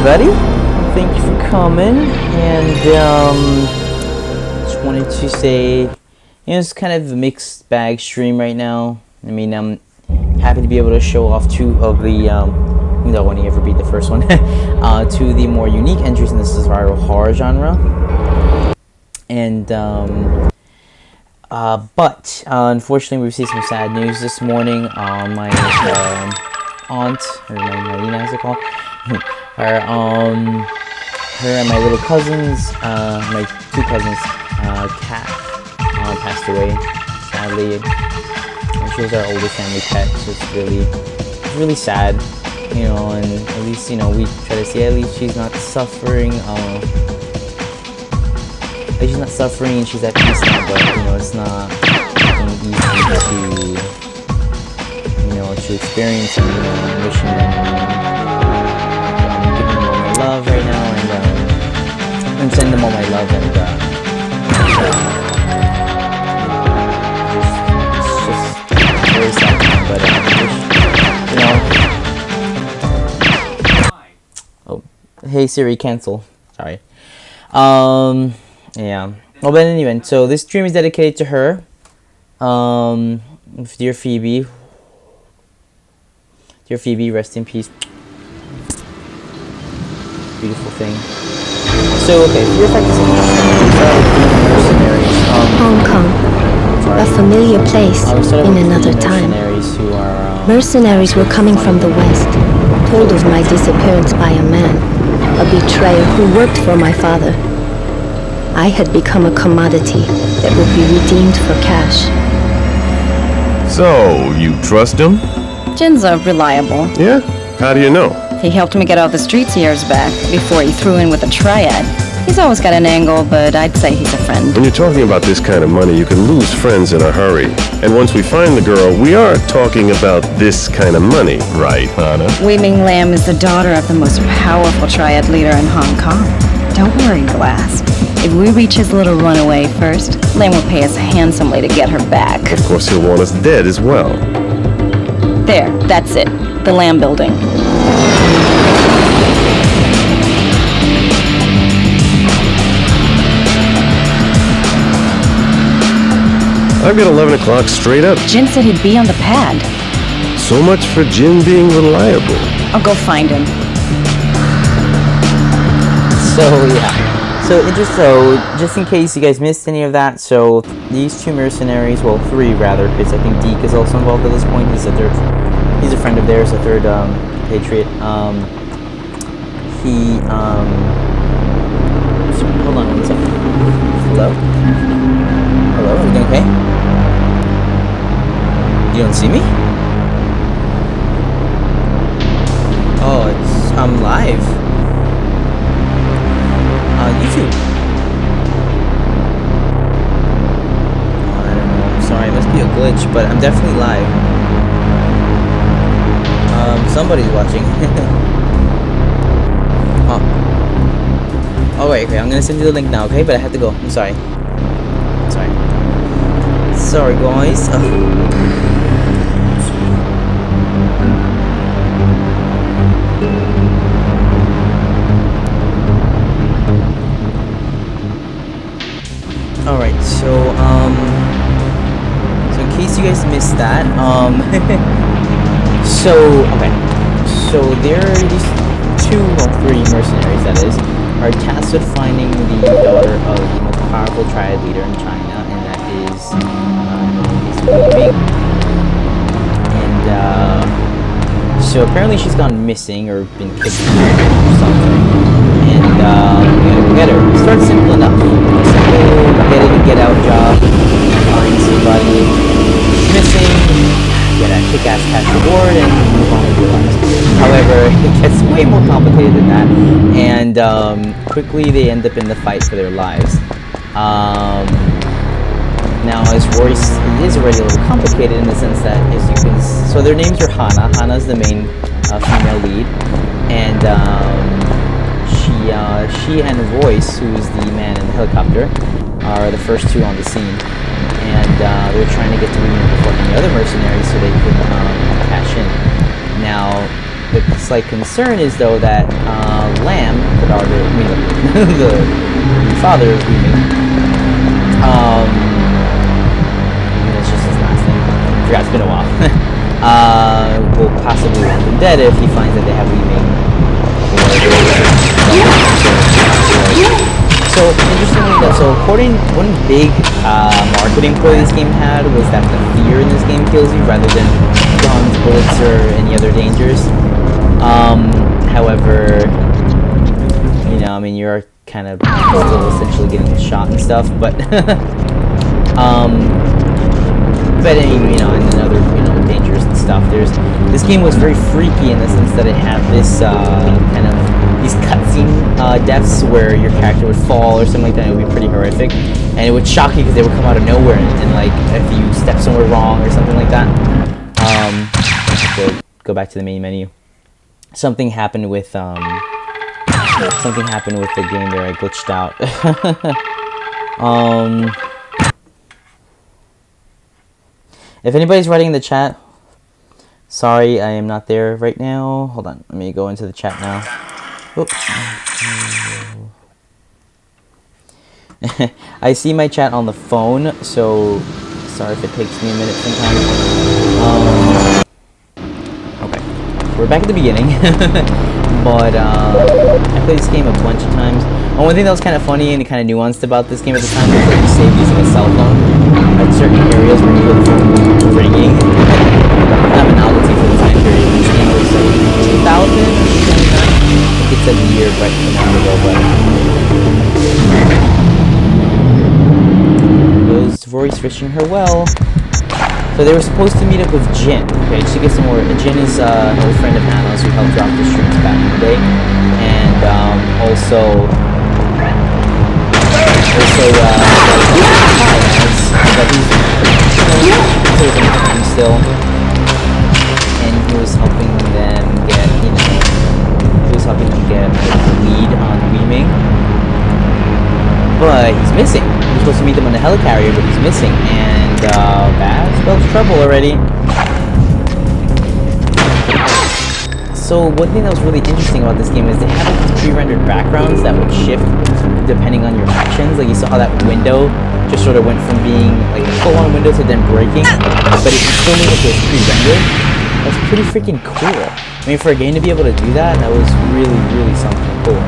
everybody. Thank you for coming. And just wanted to say, it's kind of a mixed bag stream right now. I mean, I'm happy to be able to show off two of the don't want to ever beat the first one two of the more unique entries in the survival horror genre. And but unfortunately, we received some sad news this morning. My aunt, or my Nina, as they call it, her and my little cousins, my two cousins, cat passed away, sadly. And she was our oldest family pet, so it's really sad, you know. And at least, you know, we try to see at least she's not suffering. She's not suffering and she's at peace now, but you know, it's not easy to experience, and I'm wishing them, I'm giving them all my love right now, and I'm sending them all my love, and it's just very sad time, but oh, hey Siri, cancel. Sorry. Yeah. Well, but anyway, so this stream is dedicated to her. Dear Phoebe. Dear Phoebe, rest in peace. Beautiful thing. So, okay, Fear Effect is mercenaries. Hong Kong, a familiar place in another time. Mercenaries were coming from the west, told of my disappearance by a man, a betrayer who worked for my father. I had become a commodity that would be redeemed for cash. So, you trust him? Jin's reliable. Yeah? How do you know? He helped me get out the streets years back, before he threw in with a triad. He's always got an angle, but I'd say he's a friend. When you're talking about this kind of money, you can lose friends in a hurry. And once we find the girl, we are talking about this kind of money, right, Hana? Wei Ming Lam is the daughter of the most powerful triad leader in Hong Kong. Don't worry, Glass. If we reach his little runaway first, Lam will pay us handsomely to get her back. Of course, he'll want us dead as well. There, that's it. The Lam building. I've got 11 o'clock straight up. Jin said he'd be on the pad. So much for Jin being reliable. I'll go find him. So, yeah. So just in case you guys missed any of that, so these two mercenaries, well, three rather, because I think Deke is also involved at this point. He's a friend of theirs, a third patriot. Hold on one second. Hello, everything okay? You don't see me? Oh, I'm live. YouTube. Oh, I don't know. I'm sorry. It must be a glitch, but I'm definitely live. Somebody's watching. Oh, wait, okay. I'm gonna send you the link now, okay? But I have to go. I'm sorry. Sorry, guys. Alright, so in case you guys missed that, so there are these three mercenaries, that is, are tasked with finding the daughter of the most powerful triad leader in China, and that is Wei Ming. And so apparently she's gone missing or been kidnapped or something. And we gotta get her. It starts simple enough. Simple get in and get out job. Find somebody missing, get a kick-ass cash reward, and move on with your lives. However, it gets way more complicated than that, and quickly they end up in the fight for their lives. Now, as Royce, it is already a little complicated in the sense that, as you can, so their names are Hana. Hana's the main female lead, and she and Royce, who is the man in the helicopter, are the first two on the scene, and they're trying to get to Wei before any other mercenaries so they can cash in. Now, the slight concern is though that Lamb, the daughter, I mean the father of Weeming, that's just his last name. I forgot, it's been a while. Will possibly want them dead if he finds that they have Weeming. So interestingly, one big marketing ploy this game had was that the fear in this game kills you rather than guns, bullets, or any other dangers. However, you know, I mean, you're kind of still essentially getting shot and stuff, but but you know, and other, you know, dangers and stuff. This game was very freaky in the sense that it had this kind of these cutscene deaths where your character would fall or something like that. It would be pretty horrific, and it would shock you because they would come out of nowhere, and like if you step somewhere wrong or something like that. I have to go back to the main menu. Something happened with the game there. I glitched out. If anybody's writing in the chat, sorry, I am not there right now. Hold on, let me go into the chat now. Oops. I see my chat on the phone, so sorry if it takes me a minute sometimes. Okay, we're back at the beginning. But I played this game a bunch of times. And one thing that was kind of funny and kind of nuanced about this game at the time was that you saved using a cell phone at certain areas where you the phone ringing. I have an novelty for the time period. This game was like 2000, 2009. I think it said the year right from now ago, but Rory's fishing her well. So they were supposed to meet up with Jin. Okay, just to get some more. Jin is an old friend of Hannah's who helped drop the streams back in the day, and also still, and he was helping them get, the lead on Weeming, but he's missing. He was supposed to meet them on the helicarrier, but he's missing, and that spells trouble already. So one thing that was really interesting about this game is they have like these pre-rendered backgrounds that would shift depending on your actions. Like you saw how that window just sort of went from being like a full-on window to then breaking, but it still made it was pre-rendered. That's pretty freaking cool. I mean, for a game to be able to do that, that was really, really something cool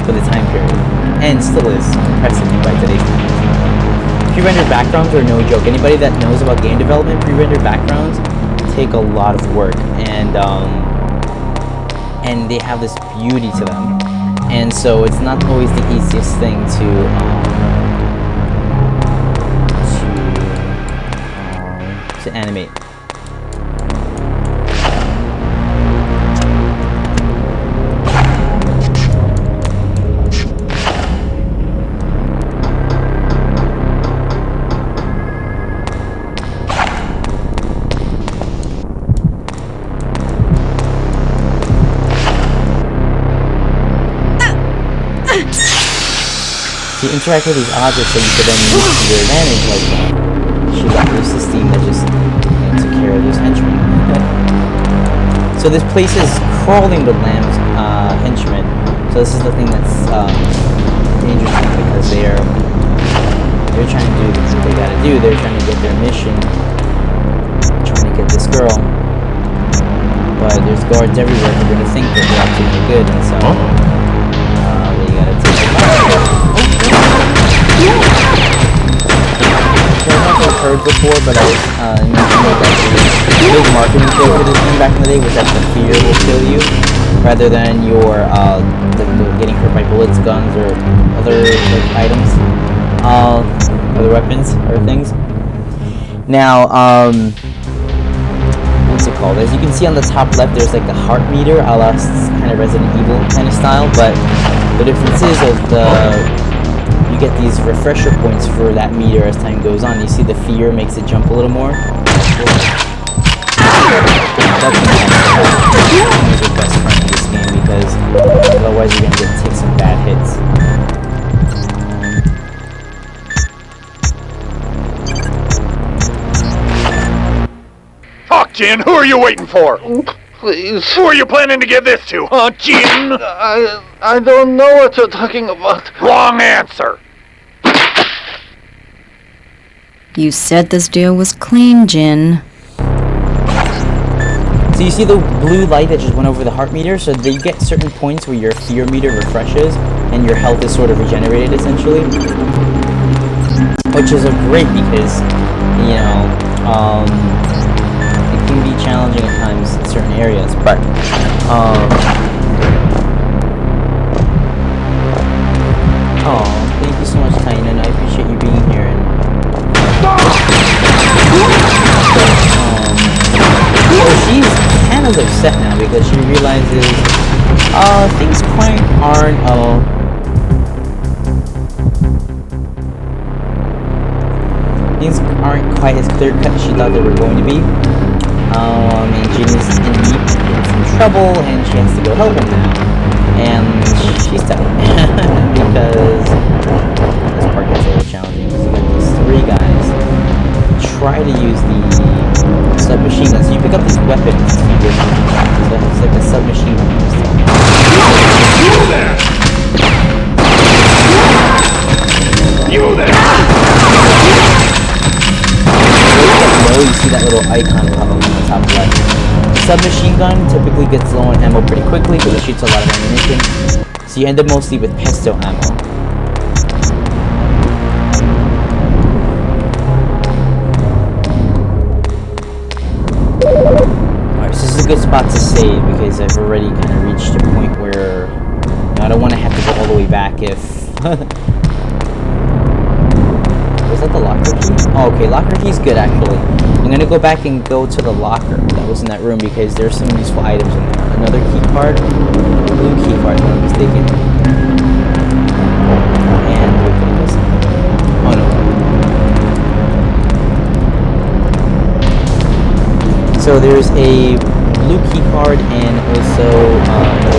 for the time period, and still is impressive by today's time. Pre-rendered backgrounds are no joke. Anybody that knows about game development, pre-rendered backgrounds take a lot of work, and they have this beauty to them, and so it's not always the easiest thing to animate. To interact with these objects that you could then use to your advantage, like she got this system that just took care of those henchmen. So this place is crawling with Lamb's henchmen. So this is the thing that's dangerous because they're trying to do what they gotta do. They're trying to get their mission, trying to get this girl. But there's guards everywhere who are gonna think that they're up to no good, and so they gotta take them out. I don't know if I've heard before, but I mentioned that the big marketing play for this game back in the day was that the fear will kill you, rather than your getting hurt by bullets, guns, or other items, other weapons or things. Now, what's it called? As you can see on the top left, there's like the heart meter, a la kind of Resident Evil kind of style, but the difference is you get these refresher points for that meter as time goes on. You see the fear makes it jump a little more. That's your best friend in this game because otherwise you're gonna take some bad hits. Talk, Jin! Who are you waiting for? please. Who are you planning to give this to, huh, Jin? I don't know what you're talking about. Wrong answer. You said this deal was clean, Jin. So you see the blue light that just went over the heart meter, so you get certain points where your fear meter refreshes and your health is sort of regenerated essentially. Which is great because, you know, it can be challenging at times in certain areas, but thank you so much, Kainan. I appreciate you being here. And so she's kind of upset now because she realizes things aren't quite as clear cut as she thought they were going to be. And Jin is in some trouble and she has to go help him now. And she's stuck because this part gets a little challenging because you got these three guys try to use the submachine gun. So you pick up these weapons. So it's like a submachine gun. You there! You see that little icon pop up on the top left. The submachine gun typically gets low on ammo pretty quickly because it shoots a lot of ammunition. So you end up mostly with pistol ammo. Alright, so this is a good spot to save because I've already kind of reached a point where I don't want to have to go all the way back if... Was that the locker key? Oh, okay, locker key's good actually. I'm gonna go back and go to the locker that was in that room because there's some useful items in there. Another key card, blue key card, if I'm not mistaken. And okay, listen. Oh no. So there's a blue key card and also a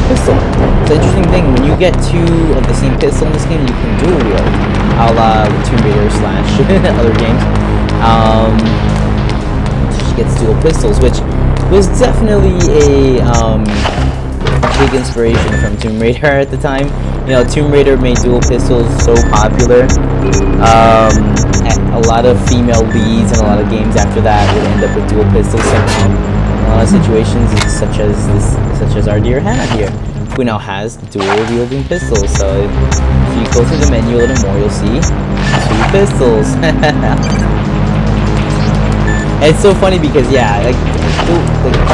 pistol. It's an interesting thing, when you get two of the same pistol in this game, you can dual wield, a la Tomb Raider / other games. She gets dual pistols, which was definitely a big inspiration from Tomb Raider at the time. You know, Tomb Raider made dual pistols so popular. A lot of female leads and a lot of games after that would end up with dual pistols somehow. A lot of situations such as our dear Hannah here, who now has dual wielding pistols. So if you go through the menu a little more, you'll see 2 pistols. It's so funny because yeah, like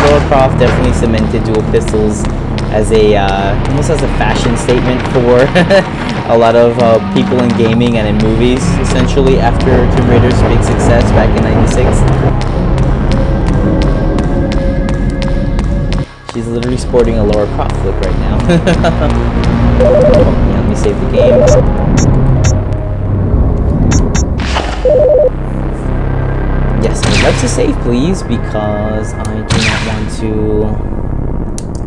Lara Croft definitely cemented dual pistols as a almost as a fashion statement for a lot of people in gaming and in movies. Essentially, after Tomb Raider's big success back in '96. She's literally sporting a Lara Croft look right now. Yeah, let me save the game. Yes, I'd like to save, please, because I do not want to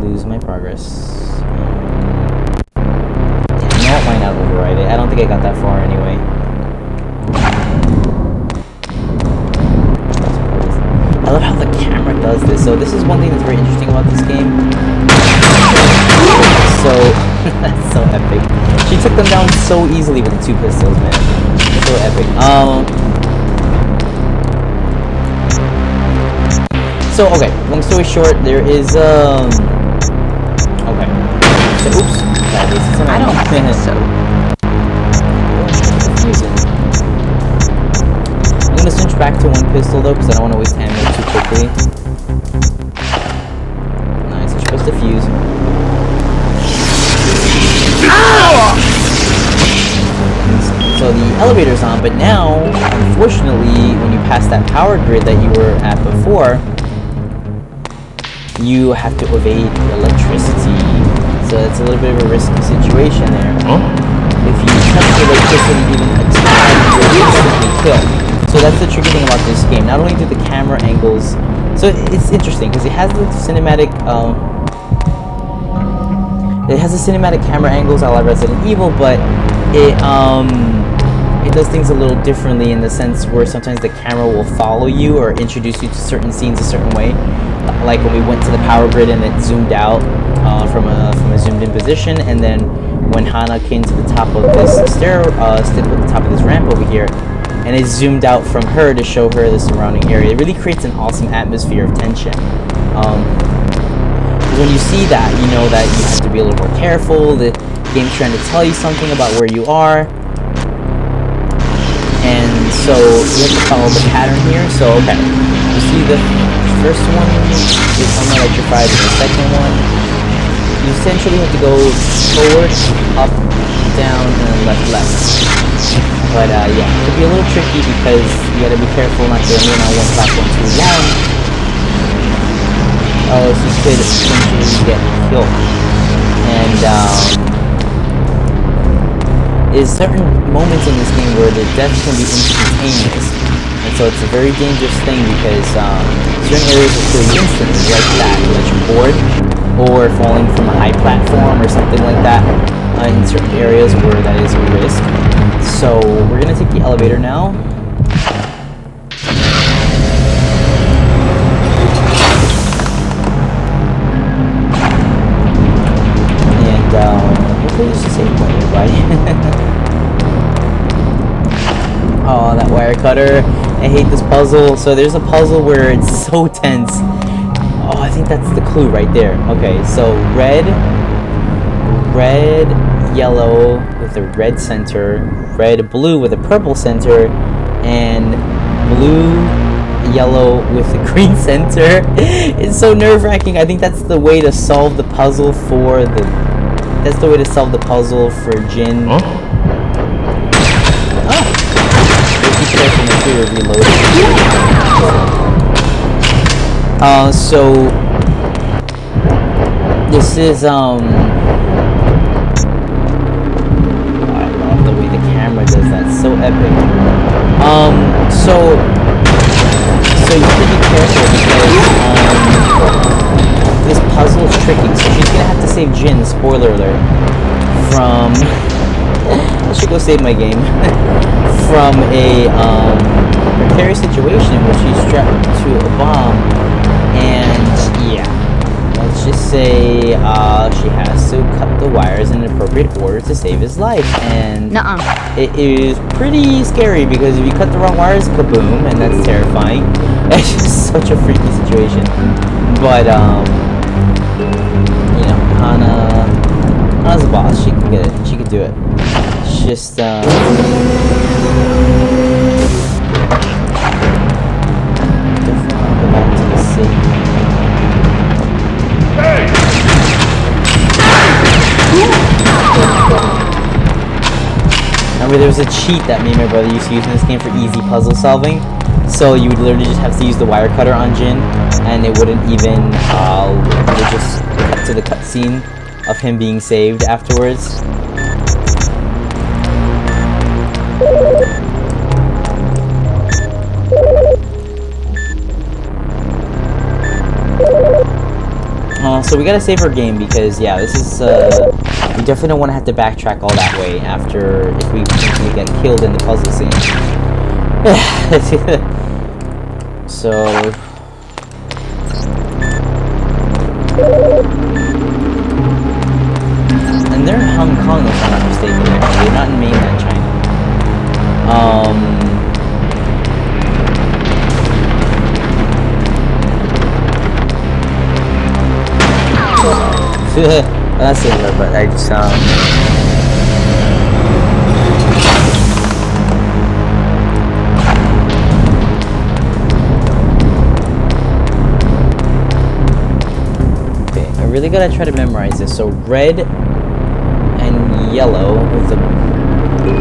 lose my progress. Yeah, you know what? Why not override it? I don't think I got that far anyway. I love how the camera does this. So this is one thing that's very interesting about this game. So that's so epic. She took them down so easily with the 2 pistols, man. So epic. So okay, long story short, there is okay. So, oops. I don't think so. I'm gonna switch back to 1 pistol though, because I don't want to waste ammo too quickly. Nice, I supposed to fuse. So the elevator's on, but now, unfortunately, when you pass that power grid that you were at before, you have to evade electricity. So it's a little bit of a risky situation there. If you touch electricity even a time, you're instantly killed. So that's the tricky thing about this game. Not only do the camera angles, so it's interesting because it has the cinematic, camera angles a la Resident Evil, but it does things a little differently in the sense where sometimes the camera will follow you or introduce you to certain scenes a certain way. like when we went to the power grid and it zoomed out from a zoomed in position, and then when Hana came to the top of this the top of this ramp over here, and it zoomed out from her to show her the surrounding area. It really creates an awesome atmosphere of tension. When you see that, you know that you have to be a little more careful. The game's trying to tell you something about where you are. And so you have to follow the pattern here. So, okay, you see the first one is unelectrified, and the second one, you essentially have to go forward, up, down, and left. But yeah, it could be a little tricky because you gotta be careful not to remain on one platform too long. Oh, so you could essentially get killed. And there's certain moments in this game where the death can be instantaneous. And so it's a very dangerous thing because certain areas will kill you instantly, like that, unless you're bored, or falling from a high platform or something like that. In certain areas where that is a risk. So we're gonna take the elevator now. Hopefully it's a safe point nearby. Oh, that wire cutter. I hate this puzzle. So there's a puzzle where it's so tense. Oh, I think that's the clue right there. Okay, so red, yellow with a red center, red, blue with a purple center, and blue, yellow with a green center. It's so nerve-wracking. I think that's the way to solve the puzzle for That's the way to solve the puzzle for Jin. Huh? Oh! Be careful, make sure you're reloading. So this is I love the way the camera does that. So epic. So you have to be careful because this puzzle is tricky, so she's gonna have to save Jin, spoiler alert, from I should go save my game from a precarious situation where she's strapped to a bomb, and yeah, let's just say she has to cut the wires in an appropriate order to save his life, and it is pretty scary because if you cut the wrong wires, kaboom, and that's terrifying. It's just such a freaky situation. But you know, Hana's a boss. She can get it. She can do it. It's just definitely want to go back to the city. Remember, there was a cheat that me and my brother used to use in this game for easy puzzle solving. So you would literally just have to use the wire cutter on Jin, and it wouldn't even, it would just cut to the cutscene of him being saved afterwards. So we gotta save our game because, yeah, this is, we definitely don't want to have to backtrack all that way after, if we get killed in the puzzle scene. So and they're in Hong Kong, if I'm not mistaken. Actually, they're not in mainland China. That's it, but I just really gotta try to memorize this. So red and yellow with a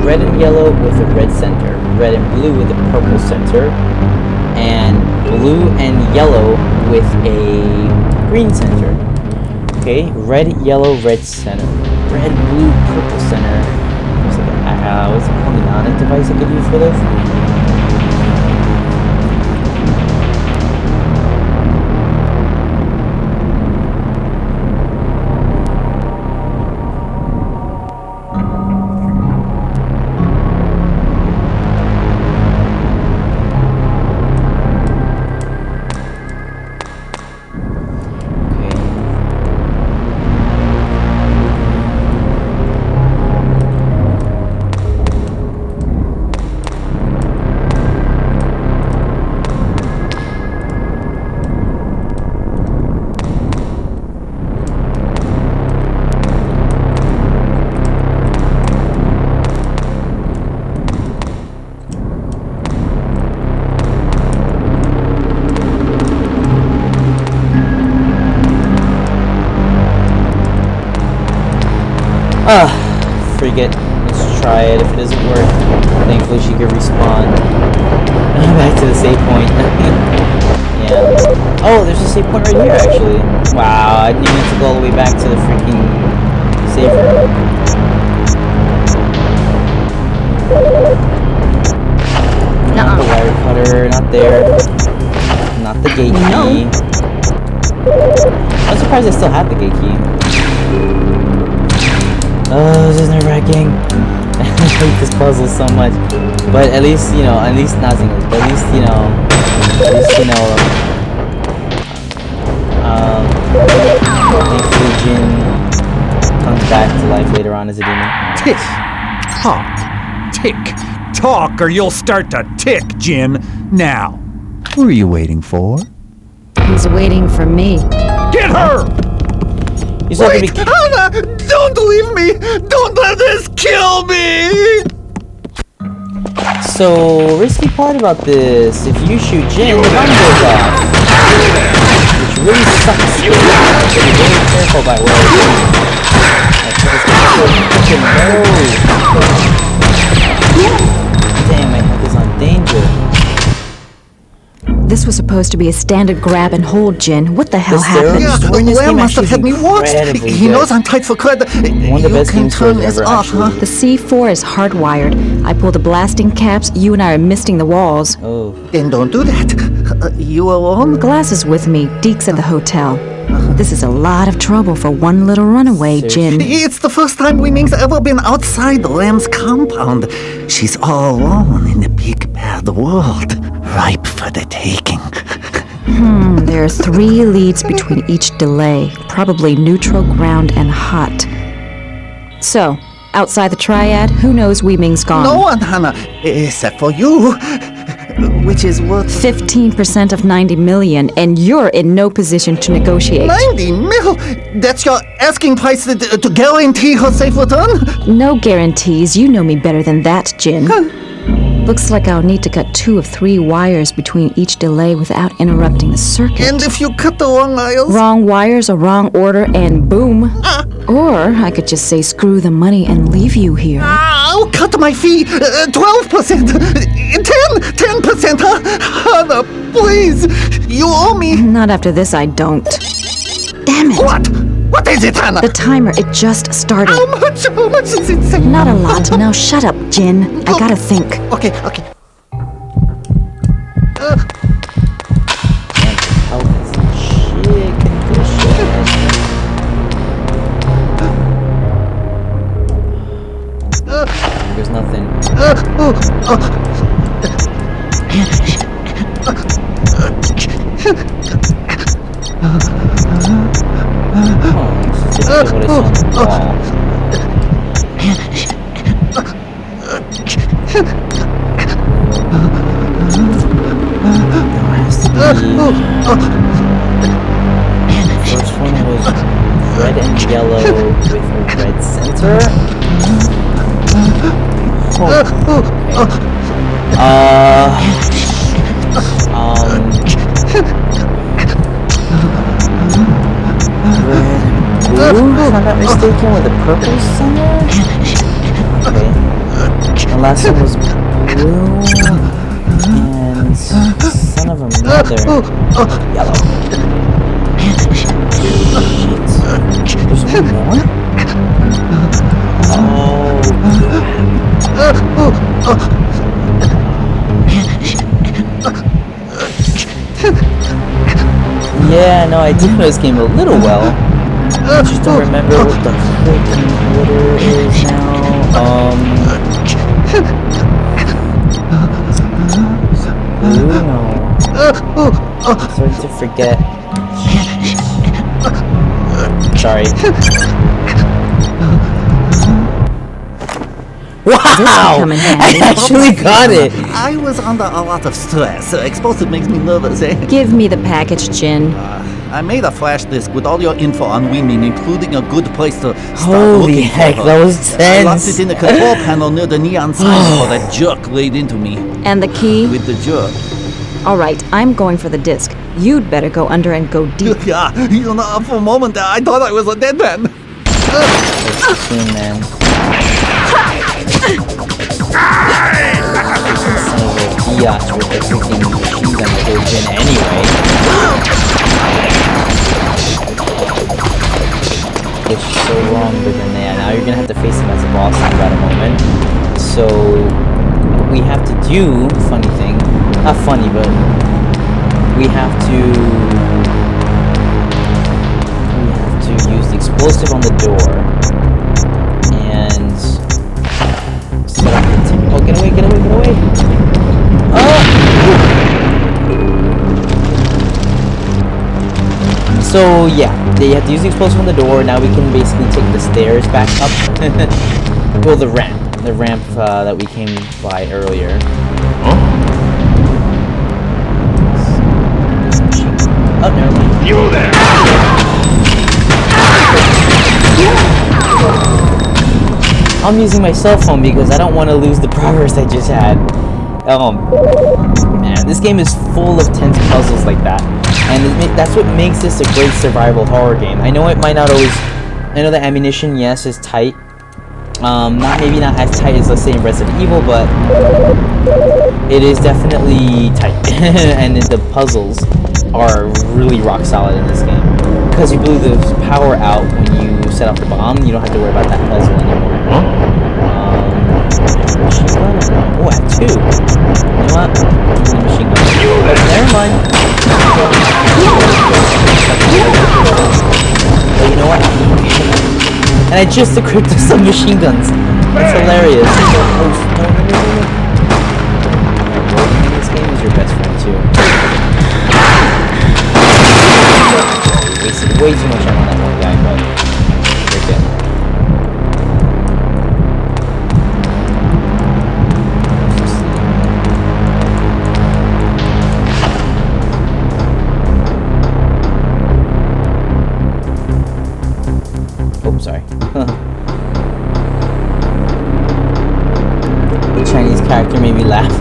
red center, red and blue with a purple center, and blue and yellow with a green center. Okay, red, yellow, red center, red, blue, purple center. What's it called? The mnemonic device I could use for this? Freak it. Let's try it. If it doesn't work, thankfully she could respawn. Back to the save point. Yeah. Oh, there's a save point right here, actually. Wow, I didn't need to go all the way back to the freaking save room. Not the wire cutter, not there. Not the gate key. I'm surprised I still have the gate key. Oh, this is nerve-wracking. I hate this puzzle so much. But at least, you know, nothing. But at least, thankfully Jin comes back to life later on as a demon. Tick tock. Tick tock, or you'll start to tick, Jin. Now, who are you waiting for? He's waiting for me. Get her! You still have to be. Hannah! Don't leave me! Don't let this kill me! So, risky part about this, if you shoot Jin, the gun goes off. Which really sucks. You have to be very careful about where you're going. Damn, my health is on danger. This was supposed to be a standard grab and hold, Jin. What the hell happened? Yeah, Lamb must have had me watched. He knows I'm tight for credit. One of the best games turn ever, this off, huh? The C4 is hardwired. I pull the blasting caps, you and I are misting the walls. Oh. Then don't do that. You alone? Glass is with me. Deke's at the hotel. This is a lot of trouble for one little runaway, Jin. It's the first time Wei Ming's ever been outside the Lamb's compound. She's all alone in the big bad world, ripe for the taking. There are 3 leads between each delay, probably neutral, ground, and hot. So, outside the triad, who knows Wei Ming's gone? No one, Hannah, except for you, which is worth 15% of 90 million, and you're in no position to negotiate. 90 mil? That's your asking price to guarantee her safe return? No guarantees. You know me better than that, Jin. Looks like I'll need to cut 2 of 3 wires between each delay without interrupting the circuit. And if you cut the wrong wires? Wrong wires, a wrong order, and boom. Or I could just say screw the money and leave you here. I'll cut my fee 12%. 10%, huh? Hannah, please. You owe me. Not after this, I don't. Damn it. What? What is it, Hannah? The timer, it just started. How much is it? Not a lot. Now shut up, Jin. I gotta think. Okay. There's nothing. Just look at what I saw on the wall. First one was red and yellow with a red center. Red and blue, if I'm not mistaken, with a purple center. Okay. The last one was blue and son of a mother. Yellow. Shit. There's one more? Yeah, no, I did know this game a little well. I just don't remember what the freaking order is now. No. I'm starting to forget. Sorry. Wow! I actually got it! I was under a lot of stress. Explosive makes me nervous, eh? Give me the package, Jin. I made a flash disk with all your info on Wei Ming, including a good place to start Holy looking heck, for her. that was I locked tense. it in the control panel near the neon sign before that jerk laid into me. And the key? With the jerk. All right, I'm going for the disc. You'd better go under and go deep. Yeah, for a moment I thought I was a dead man. Too soon, man. Son of a biatch with the freaking machine gun that goes in anyway. Which is so wrong, but then now you're gonna have to face him as a boss in about a moment. So what we have to do, funny thing, not funny, but we have to use the explosive on the door and set up the oh, get away, get away, get away! Oh! So yeah, they have to use the explosive on the door. Now we can basically take the stairs back up. Well, the ramp that we came by earlier. Huh? Oh, never mind. You there! I'm using my cell phone because I don't want to lose the progress I just had. Man, this game is full of tense puzzles like that, and that's what makes this a great survival horror game. I know it might not always. I know the ammunition, yes, is tight. Maybe not as tight as, let's say, in Resident Evil, but it is definitely tight, and the puzzles are really rock solid in this game. Because you blew the power out when you set off the bomb, you don't have to worry about that puzzle anymore. Machine gun? Oh, Act 2. You know what? The machine gun. Never mind. But you know what? And I just equipped some machine guns. That's hilarious. Oh, no. Rolling in this game is your best friend, too. Wasted way too much time on that one guy, but they're good. Oh, sorry. The Chinese character made me laugh.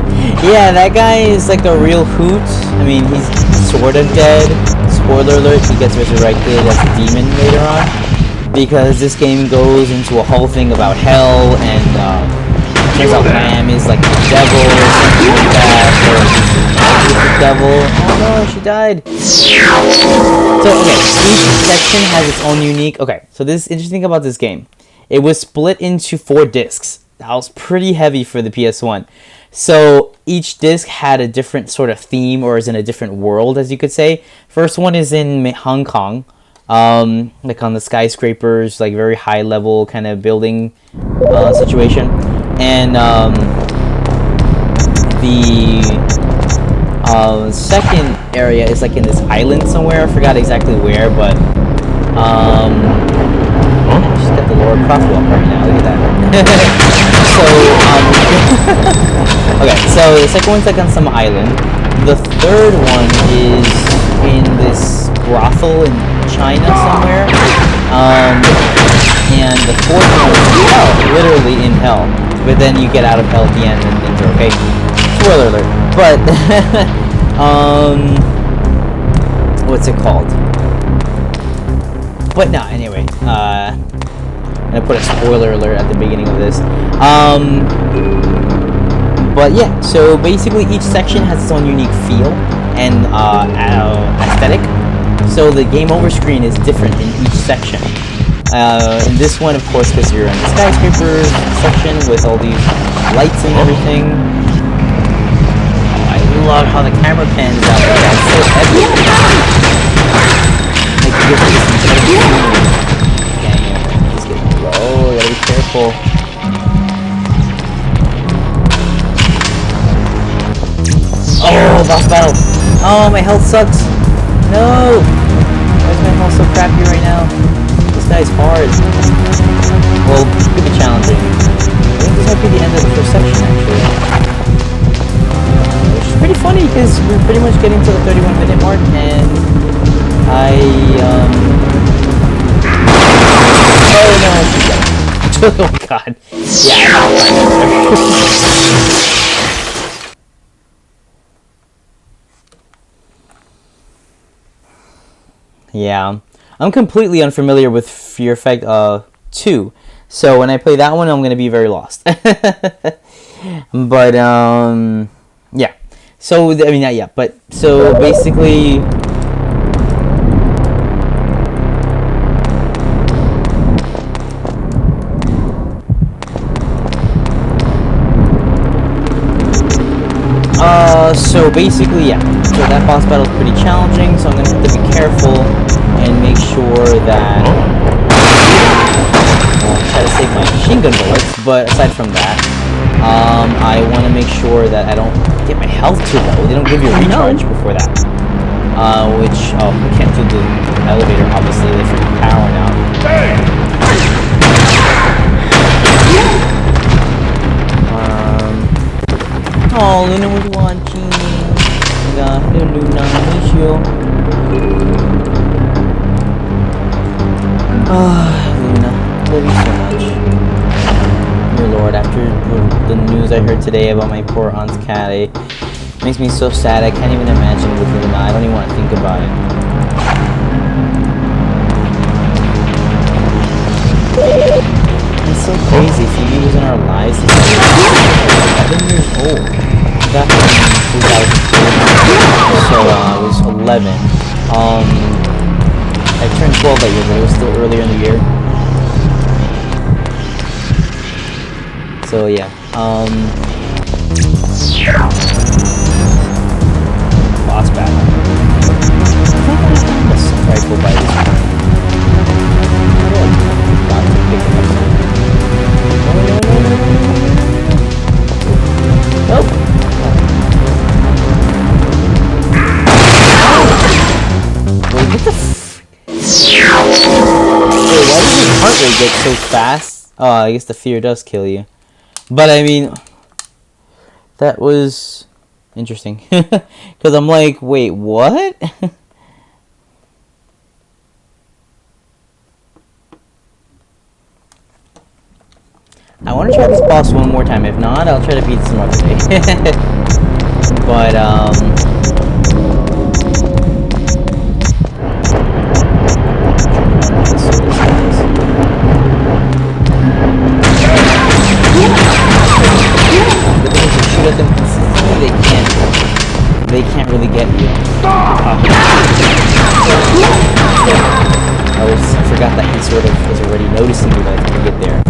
Yeah, that guy is like a real hoot. I mean, he's sort of dead. Spoiler alert, he gets resurrected as a demon later on, because this game goes into a whole thing about hell, and turns out Lamb is like the devil or something like that, or the devil. Oh no, she died. So, okay, each section has its own unique. Okay, so this is interesting about this game. It was split into 4 discs. That was pretty heavy for the PS1. So each disc had a different sort of theme, or is in a different world, as you could say. First one is in Hong Kong, like on the skyscrapers, like very high level kind of building situation. And the second area is like in this island somewhere. I forgot exactly where, but she's got the Laura Croft walk right now. Look at that. Okay, so the second one's like on some island. The third one is in this brothel in China somewhere. And the fourth one is in hell, literally in hell. But then you get out of hell at the end and things are okay. Spoiler alert. But what's it called? But no, anyway, I'm gonna put a spoiler alert at the beginning of this. But yeah, so basically each section has its own unique feel and aesthetic. So the game over screen is different in each section. In this one, of course, because you're in the skyscraper section with all these lights and everything. I love how the camera pans out. That's so epic. Like, you get this He's getting low. You gotta be careful. Oh, boss battle. Oh, my health sucks. No. Why is my health so crappy right now? This guy's hard. Well, it could be challenging. I think this might be the end of the first section, actually. Which is pretty funny, because we're pretty much getting to the 31-minute mark, and oh no, she's dead. Oh god. Yeah, I Yeah, I'm completely unfamiliar with Fear Effect 2. So when I play that one, I'm gonna be very lost. But yeah. So I mean, not yet, but so basically. So basically, yeah. So that boss battle is pretty challenging, so I'm gonna have to be careful and make sure that try to save my machine gun bullets. But aside from that, I want to make sure that I don't get my health too low. They don't give you a recharge before that. Which we can't do the elevator. Obviously, they freaking power now. Oh, Luna was watching. Hello, Luna. I miss you. Luna, love you so much. Dear Lord, after the news I heard today about my poor aunt's cat, it makes me so sad. I can't even imagine with Luna. I don't even want to think about it. It's so crazy. Phoebe was in our lives since I was 11 years old. Back in 2003. So I was 11. I turned 12 that year, but it was still earlier in the year. So yeah. Boss battle. I think I have a rifle by this point. Got to pick it up. Nope. Wait, what the Wait, why does your heart rate get so fast? Oh, I guess the fear does kill you. But I mean, that was interesting. Because I'm like, wait, what? I want to try this boss one more time. If not, I'll try to beat it some other day. But, shoot at them consistently, they can't really get you. I forgot that he sort of was already noticing me by the time you get there.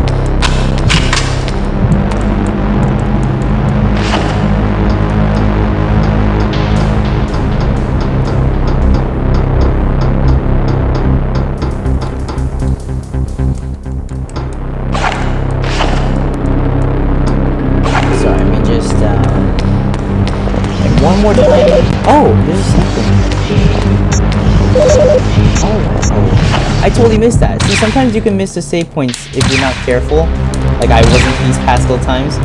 One more time. Oh, there's something. Oh. I totally missed that. See, sometimes you can miss the save points if you're not careful. Like I wasn't these past couple times.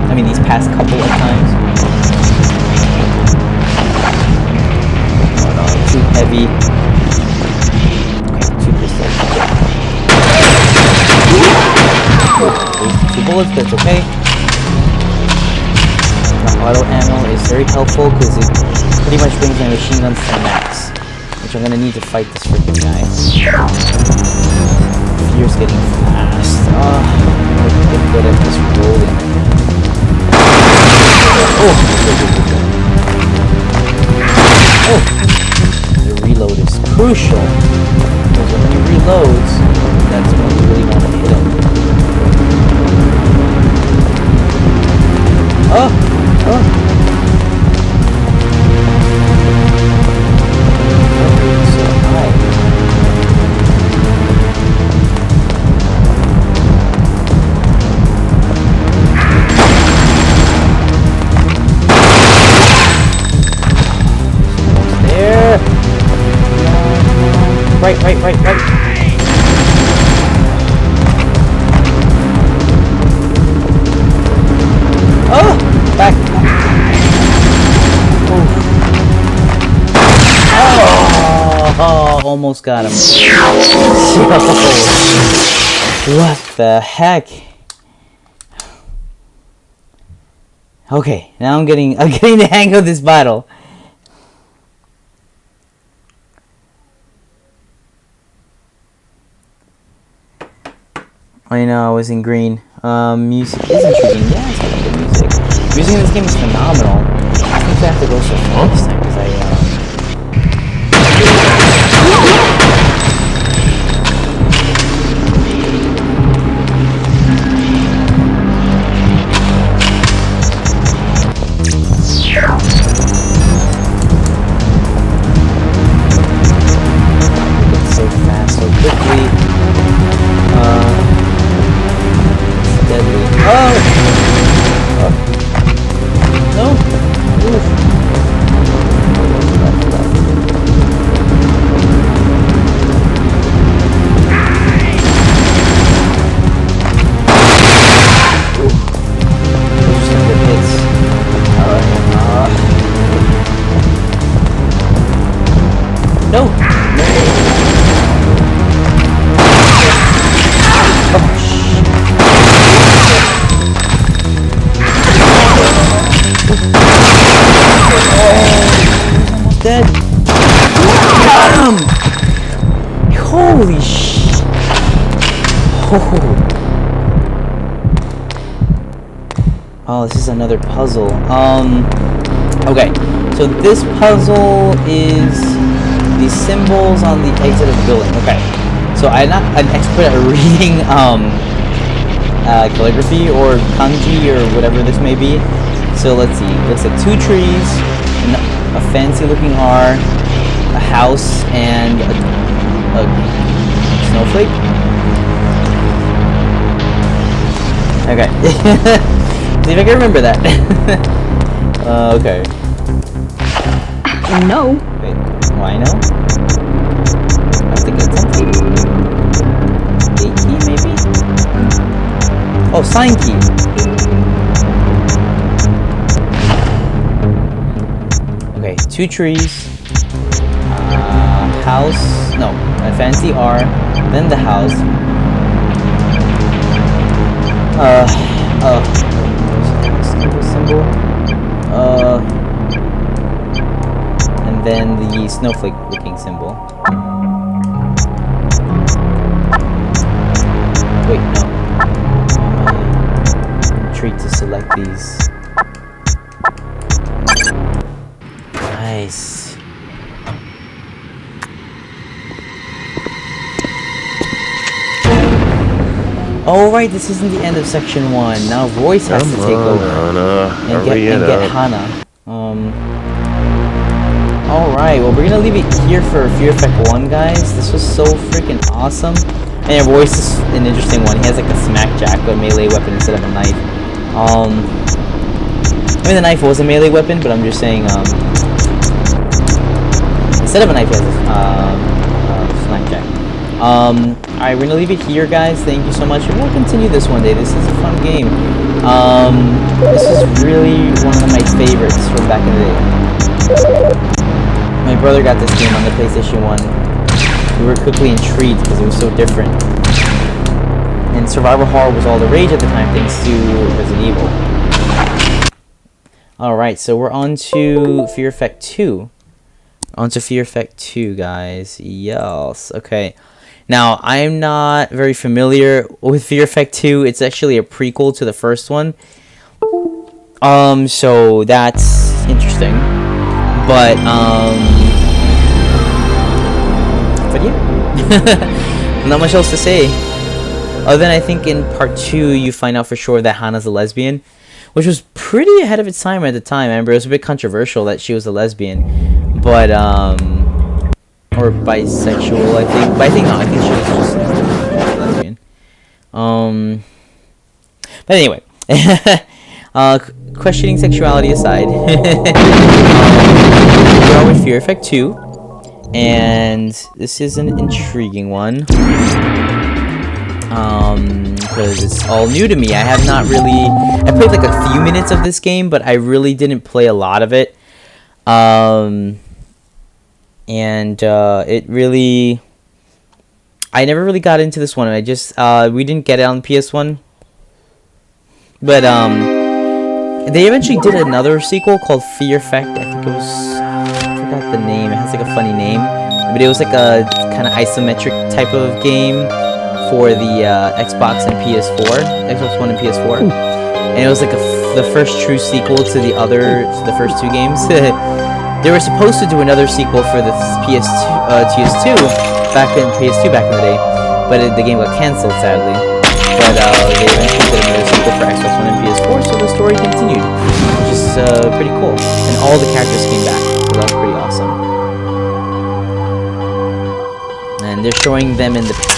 I mean, these past couple of times. Oh no, too heavy. Okay, 2 pistols. Wasted 2 bullets, but it's okay. Auto ammo is very helpful because it pretty much brings my machine guns to max, which I'm gonna need to fight this freaking guy. Fear's getting fast. I can get good at this rolling. Oh, the reload is crucial because when he reloads, that's when you really want to hit him. So high. There. Right. Oh, back. Oh, almost got him. What the heck? Okay, now I'm getting the hang of this battle. I know, I was in green. Music is intriguing. Yeah, it's got good music. Music in this game is phenomenal. I think I have to go so far this time because so fast, so quickly. Deadly. Oh! No! Oof. Those are some good hits. Alright. No! Dead. Got him! Holy sh! Oh, this is another puzzle. Okay. So this puzzle is the symbols on the exit of the building. Okay. So I'm not an expert at reading calligraphy or kanji or whatever this may be. So let's see. It looks like 2 trees, a fancy looking R, a house, and a snowflake. Okay. See if I can remember that. Okay. No. Wait, why no? I have to get something. Gate key, maybe? Oh, sign key. Okay, 2 trees. House. No, a fancy R. Then the house. Symbol. And then the snowflake looking symbol. Wait, no. Treat to select these. Nice. Oh right, this isn't the end of section 1. Now Royce has to take over and get Hana. Alright, well we're gonna leave it here for Fear Effect 1, guys. This was so freaking awesome. And Royce is an interesting one. He has like a smack jack, but a melee weapon instead of a knife. I mean the knife was a melee weapon, but I'm just saying instead of a knife he has a smack jack. Alright, we're gonna leave it here, guys. Thank you so much, and we'll continue this one day. This is a fun game. This is really one of my favorites from back in the day. My brother got this game on the PlayStation 1. We were quickly intrigued because it was so different. And survival horror was all the rage at the time thanks to Resident Evil. Alright, so we're on to Fear Effect 2. On to Fear Effect 2, guys. Yes, okay. Now, I'm not very familiar with Fear Effect 2. It's actually a prequel to the first one. So that's interesting. But yeah. Not much else to say. Other than I think in part 2, you find out for sure that Hana's a lesbian. Which was pretty ahead of its time at the time. I remember it was a bit controversial that she was a lesbian. But, or bisexual, I think. But I think not. I think she was just lesbian. But anyway. Questioning sexuality aside. We are with Fear Effect 2. And this is an intriguing one. Because it's all new to me. I have not really... I played like a few minutes of this game, but I really didn't play a lot of it. It really... I never really got into this one. I just... we didn't get it on PS1. But, they eventually did another sequel called Fear Effect. I think it was... I forgot the name. It has like a funny name. But it was like a kind of isometric type of game. for the Xbox and PS4, Xbox One and PS4, and it was like the first true sequel to the first two games. They were supposed to do another sequel for the PS2 back in the day, but the game got cancelled sadly. But they eventually did another sequel for Xbox One and PS4, so the story continued, which is pretty cool. And all the characters came back, so that was pretty awesome. And they're showing them in the past.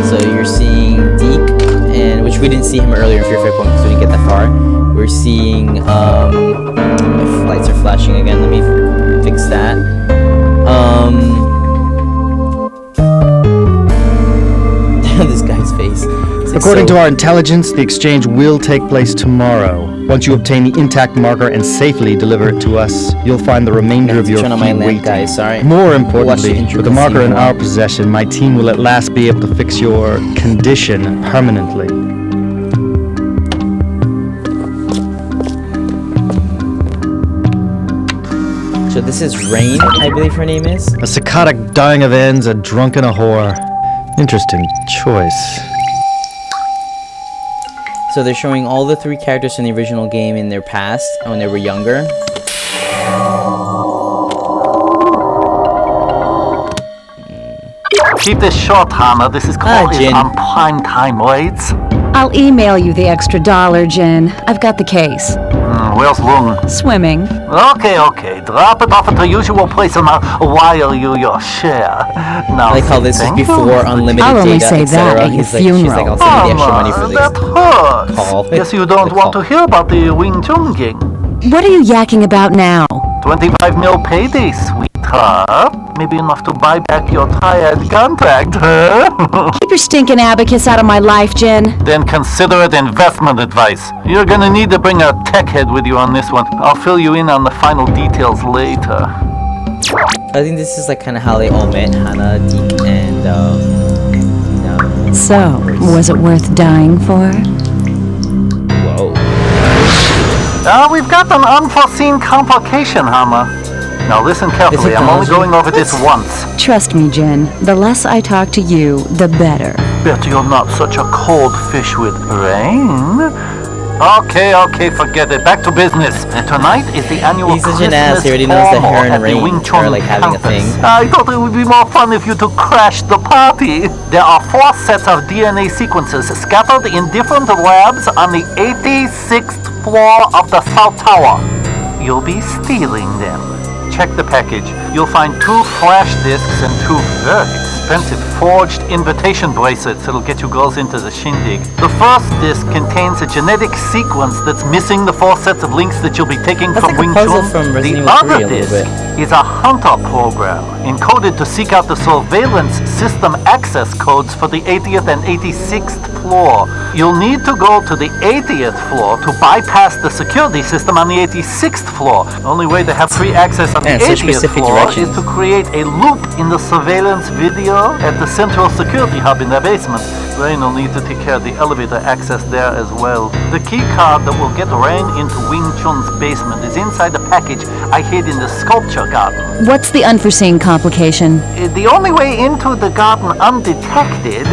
So you're seeing Deke, and which we didn't see him earlier in Fear Factor 1 because we didn't get that far. We're seeing my lights are flashing again. Let me fix that. This guy's face. According to our intelligence, the exchange will take place tomorrow. Once you obtain the intact marker and safely deliver it to us, you'll find the remainder of your turn on my fleet lamp, waiting. guys. Sorry. More importantly, with the marker in our possession, my team will at last be able to fix your condition permanently. So this is Rain, I believe her name is. A psychotic dying of ends, a drunken a whore. Interesting choice. So they're showing all the three characters in the original game in their past, when they were younger. Keep this short, Hannah. This is called Jin. on prime time rates. I'll email you the extra $1, Jin. I've got the case. Where's Lung? Swimming. Okay. Drop it off at the usual place and I'll wire you your share. Now, I like how this is thank you. before unlimited I'll only data, say that etc. at your She's like, I'll send you the extra money for this. That hurts. Call. Guess you don't The want call. to hear about the Wing Chun gang. What are you yakking about now? 25 mil payday, sweetheart. Maybe enough to buy back your tired contract, huh? Keep your stinking abacus out of my life, Jin. Then consider it investment advice. You're gonna need to bring a tech head with you on this one. I'll fill you in on the final details later. I think this is like kind of how they all met, Hannah, Deke, and So, was it worth dying for? whoa. We've got an unforeseen complication, Hama. Now listen carefully, I'm only going over this once. Trust me, Jin. The less I talk to you, the better. Bet you're not such a cold fish with Rain. Okay, forget it. Back to business. Tonight is the annual He's such Christmas an ass. He already knows that formal her and at the Rain Wing Chun are like having a campus. thing. I thought it would be more fun if you two crashed the party. There are 4 sets of DNA sequences scattered in different labs on the 86th floor of the South Tower. You'll be stealing them. Check the package. You'll find 2 flash discs and 2 very expensive forged invitation bracelets that'll get you girls into the shindig. The first disc contains a genetic sequence that's missing the 4 sets of links that you'll be taking That's from like a Wing puzzle Chun. from Resident The Evil 3 other a little disc bit. is a hunter program encoded to seek out the surveillance system access codes for the 80th and 86th floor. You'll need to go to the 80th floor to bypass the security system on the 86th floor. Only way to have free access on the Man, such 80th specific floor directions. is to create a loop in the surveillance video at the central security hub in their basement. Rain will need to take care of the elevator access there as well. The key card that will get Rain into Wing Chun's basement is inside the package I hid in the sculpture garden. What's the unforeseen complication? The only way into the garden undetected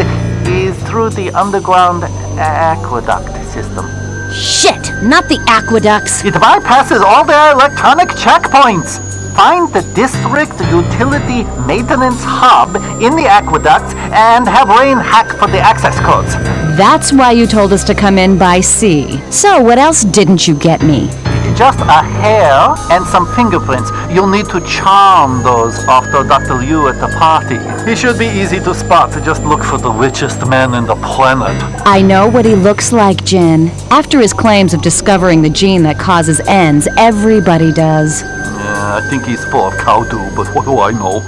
is through the underground aqueduct system. Shit! Not the aqueducts! It bypasses all their electronic checkpoints. Find the district utility maintenance hub in the aqueduct and have Rain hack for the access codes. That's why you told us to come in by sea. So, what else didn't you get me? Just a hair and some fingerprints. You'll need to charm those after Dr. Liu at the party. He should be easy to spot. Just look for the richest man in the planet. I know what he looks like, Jin. After his claims of discovering the gene that causes ends, everybody does. Yeah, I think he's full of cow doo, but what do I know?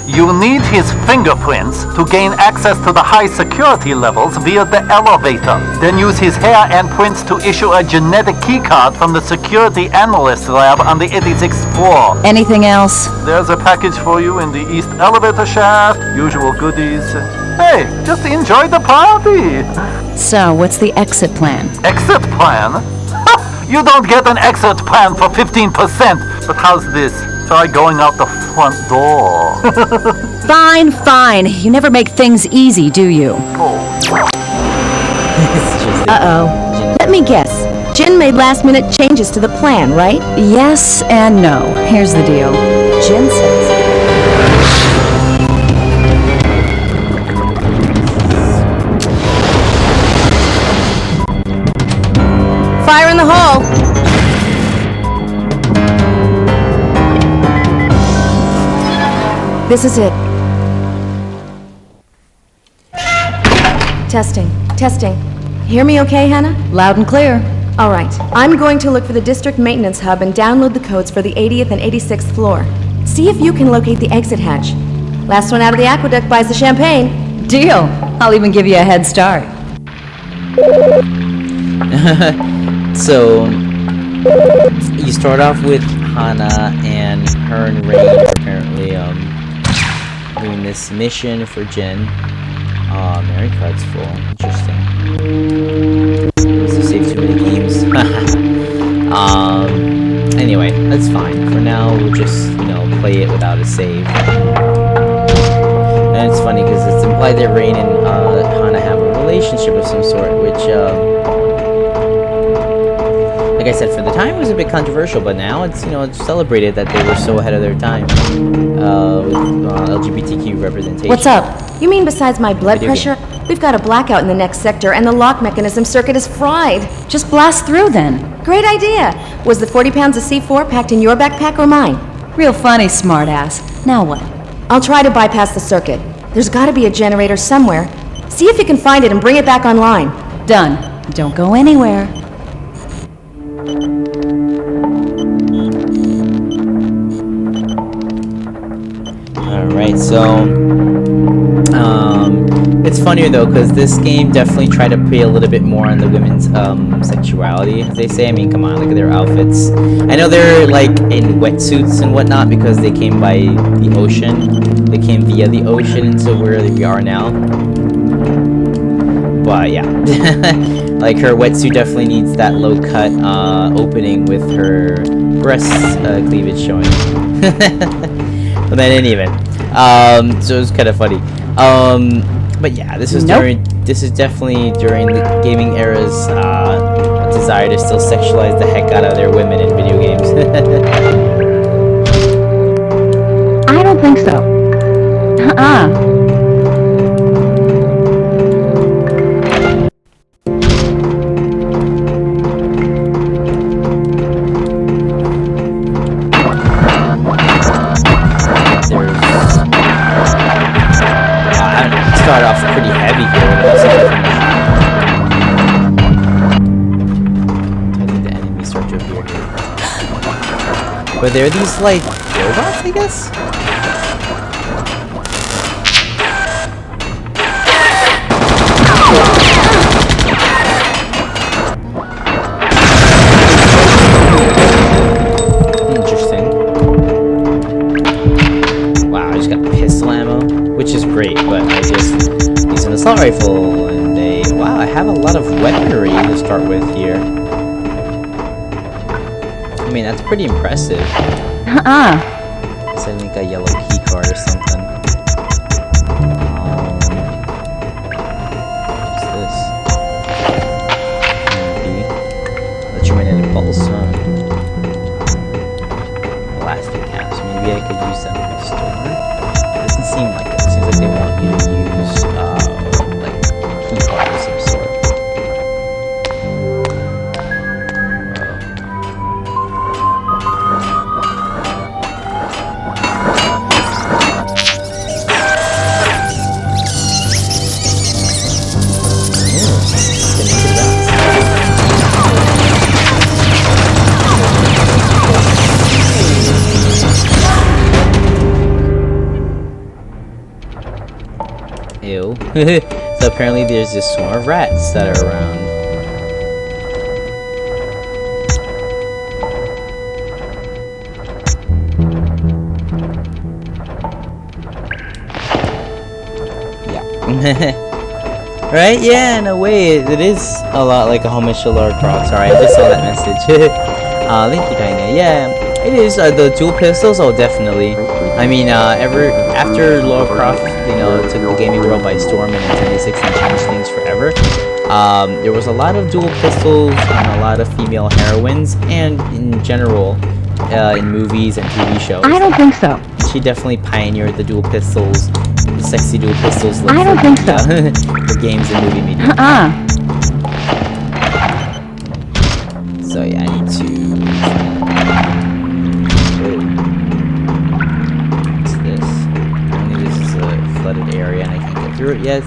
You'll need his fingerprints to gain access to the high security levels via the elevator. Then use his hair and prints to issue a genetic keycard from the security analyst lab on the 86th floor. Anything else? There's a package for you in the east elevator shaft. Usual goodies. Hey, just enjoy the party. So, what's the exit plan? Exit plan? You don't get an exit plan for 15%. But how's this? Try going out the front door. Fine, fine. You never make things easy, do you? Uh-oh. Let me guess. Jin made last-minute changes to the plan, right? Yes and no. Here's the deal. Jin says... Fire in the hole! This is it. Testing. Hear me okay, Hannah? Loud and clear. All right. I'm going to look for the district maintenance hub and download the codes for the 80th and 86th floor. See if you can locate the exit hatch. Last one out of the aqueduct buys the champagne. Deal. I'll even give you a head start. So, you start off with Hana, and her and Rain are apparently doing this mission for Jin. Memory card's full. Interesting. Must have saved too many games. Anyway, that's fine. For now, we'll just, play it without a save. And it's funny because it's implied that Rain and Hana have a relationship of some sort, which, like I said, for the time it was a bit controversial, but now it's, it's celebrated that they were so ahead of their time with LGBTQ representation. What's up? You mean besides my blood pressure? We've got a blackout in the next sector, and the lock mechanism circuit is fried. Just blast through then. Great idea. Was the 40 pounds of C4 packed in your backpack or mine? Real funny, smartass. Now what? I'll try to bypass the circuit. There's got to be a generator somewhere. See if you can find it and bring it back online. Done. Don't go anywhere. Alright, so it's funnier though, because this game definitely tried to play a little bit more on the women's sexuality, as they say. I mean, come on, look at their outfits. I know they're like in wetsuits and whatnot because they came by the ocean. They came via the ocean into where we are now. But yeah, like her wetsuit definitely needs that low cut opening with her breast cleavage showing. But then in any event, so it was kind of funny. But yeah, this is definitely during the gaming era's desire to still sexualize the heck out of their women in video games. I don't think so. Start off pretty heavy here. I think the enemies start to appear here. But they're these like robots, I guess? Interesting. Wow, I just got pistol ammo, which is great, but I just use an assault rifle and wow, I have a lot of weaponry to start with here. I mean, that's pretty impressive. It's like a yellow key card or something. What's this? Electromagnetic pulse, huh? Plastic caps. Maybe I could use that in my store. Doesn't seem like it. It seems like they want you to use like a key card of some sort. Ew. So apparently there's this swarm of rats that are around. Yeah. Right? Yeah, in a way, it is a lot like a homage to Lara Croft. Sorry, I just saw that message. Thank you, Dinah. Yeah. It is the dual pistols. Oh, definitely. I mean, ever after Lara Croft, you know, took the gaming world by storm in Nintendo 64 and changed things forever. There was a lot of dual pistols and a lot of female heroines, and in general, in movies and TV shows. I don't think so. She definitely pioneered the dual pistols, the sexy dual pistols. I don't think so. For games and movie media. So yeah, I need to. What's this? Only this is a flooded area and I can't get through it yet.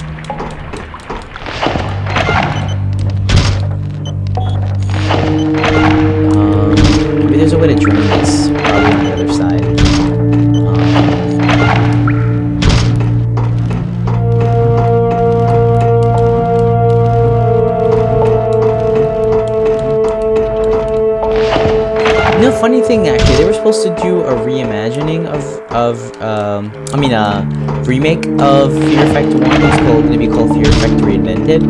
Maybe there's a way to drain this. Probably on the other side. Funny thing, actually, they were supposed to do a reimagining remake of Fear Effect 1. It's going to be called Fear Effect Reinvented.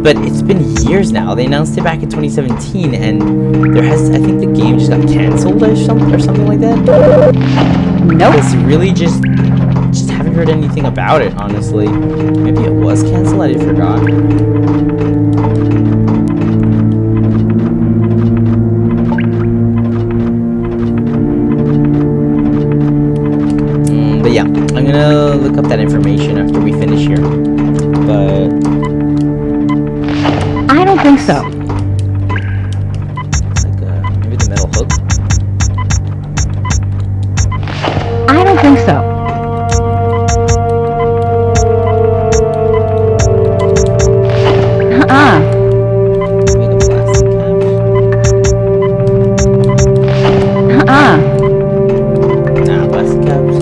But it's been years now. They announced it back in 2017, and I think the game just got cancelled or something like that. Nope. It's really just haven't heard anything about it, honestly. Maybe it was cancelled, I forgot. But yeah, I'm gonna look up that information after we finish here. But I don't think so. It's like maybe the metal hook. I don't think so. Maybe the plastic cap. Nah, plastic caps.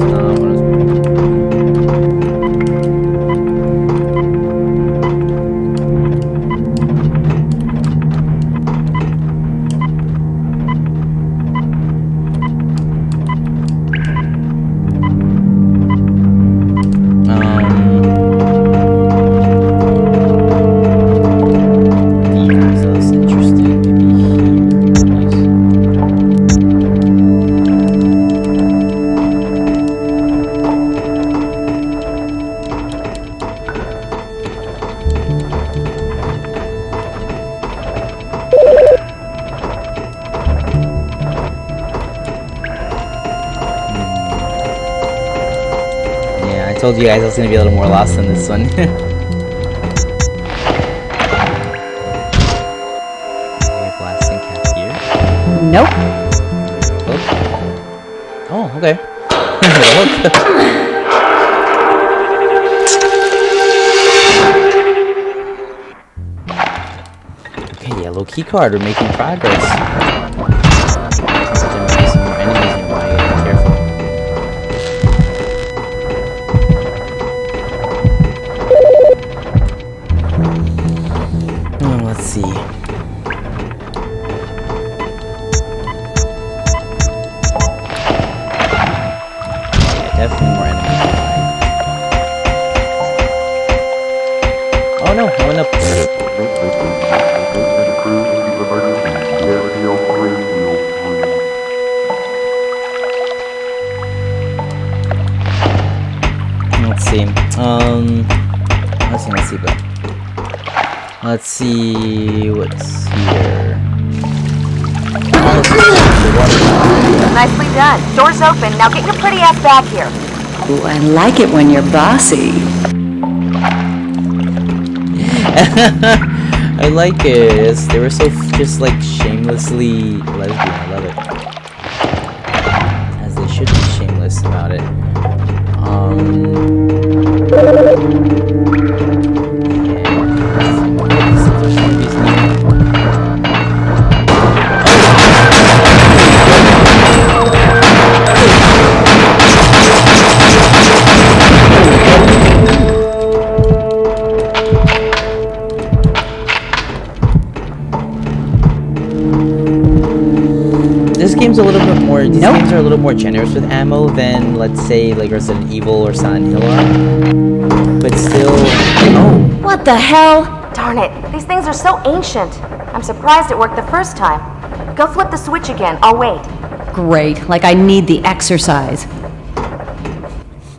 I told you guys I was going to be a little more lost in this one. Blasting cap here. Nope. Oh, okay. Okay, yellow key card. We're making progress. There might be some more enemies nearby. You gotta be careful. Let's see. Yeah, definitely more enemies. Oh no, I went up. Let's see. Let's see what's here. Nicely done. Door's open. Now get your pretty ass back here. Ooh, I like it when you're bossy. I like it. They were so just like shamelessly lesbian. I love it. As they should be shameless about it. These games are a little more generous with ammo than, let's say, like Resident Evil or Silent Hill are. But still, oh. What the hell? Darn it, these things are so ancient. I'm surprised it worked the first time. Go flip the switch again, I'll wait. Great, like I need the exercise.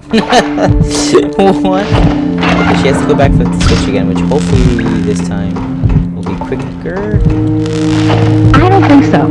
What? Okay, she has to go back for the switch again, which hopefully this time will be quicker. I don't think so.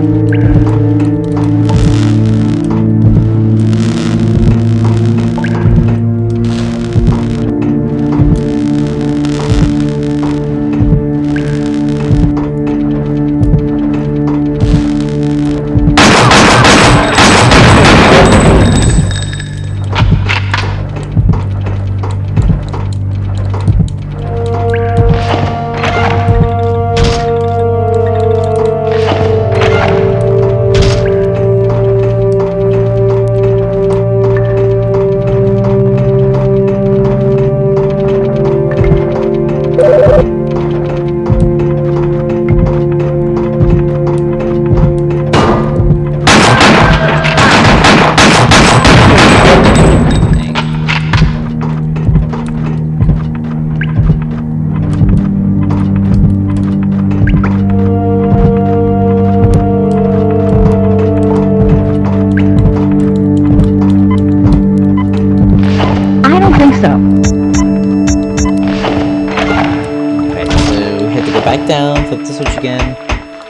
Back down, flip the switch again.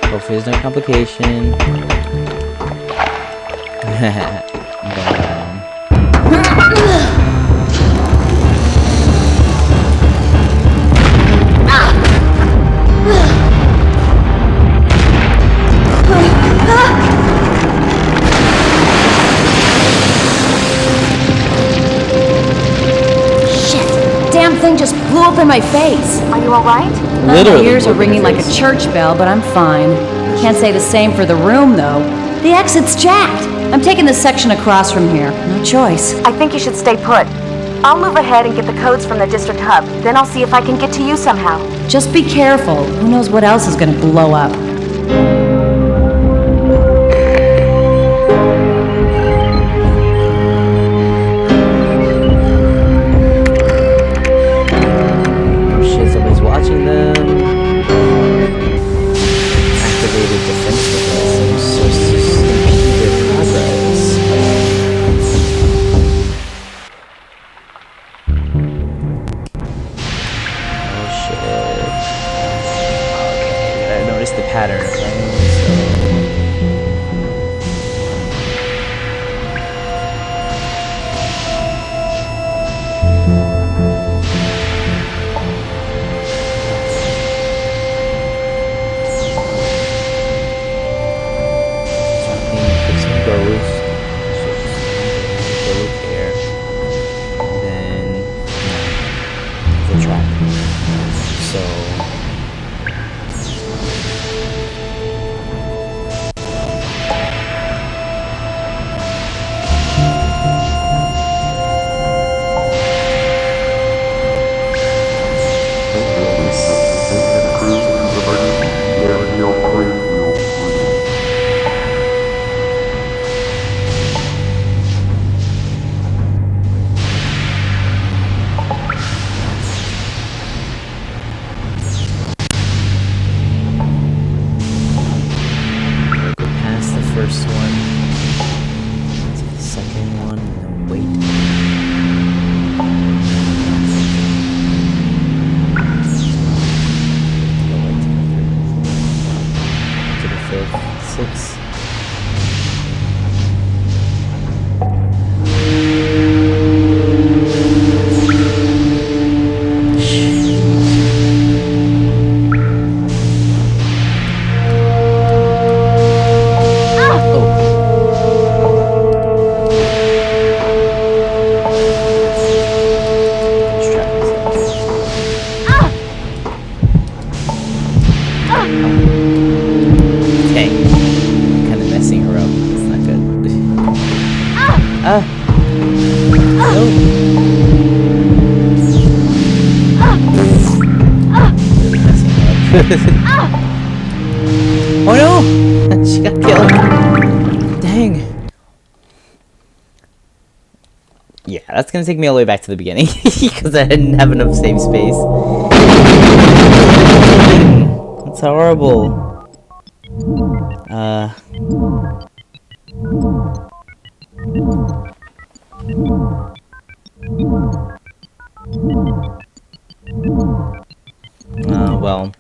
Hopefully there's no complication. Shit! Damn thing just blew up in my face. Are you alright? Literally. My ears are ringing like a church bell, but I'm fine. Can't say the same for the room, though. The exit's jacked. I'm taking the section across from here. No choice. I think you should stay put. I'll move ahead and get the codes from the district hub. Then I'll see if I can get to you somehow. Just be careful. Who knows what else is gonna blow up. Oh no! She got killed. Dang. Yeah, that's gonna take me all the way back to the beginning because I didn't have enough save space. That's horrible. Well.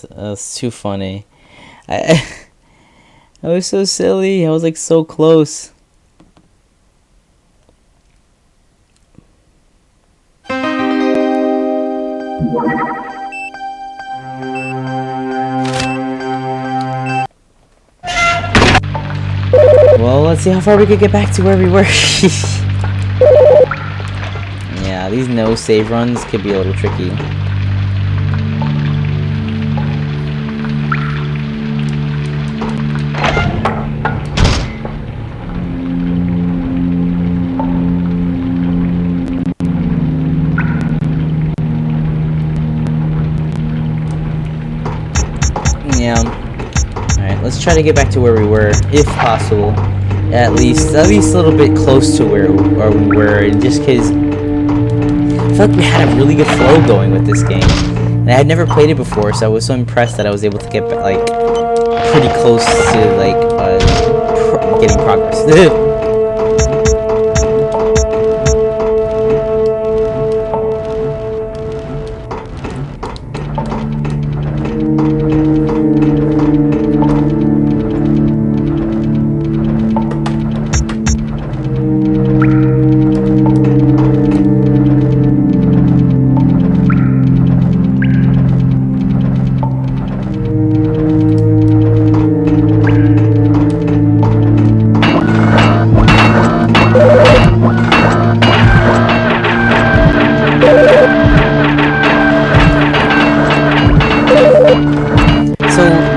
That's too funny. I was so silly. I was like so close. Well, let's see how far we could get back to where we were. Yeah, these no save runs could be a little tricky. Yeah. Alright, let's try to get back to where we were, if possible. At least a little bit close to where we were, just because I felt like we had a really good flow going with this game. And I had never played it before, so I was so impressed that I was able to get, like, pretty close to, like, getting progress.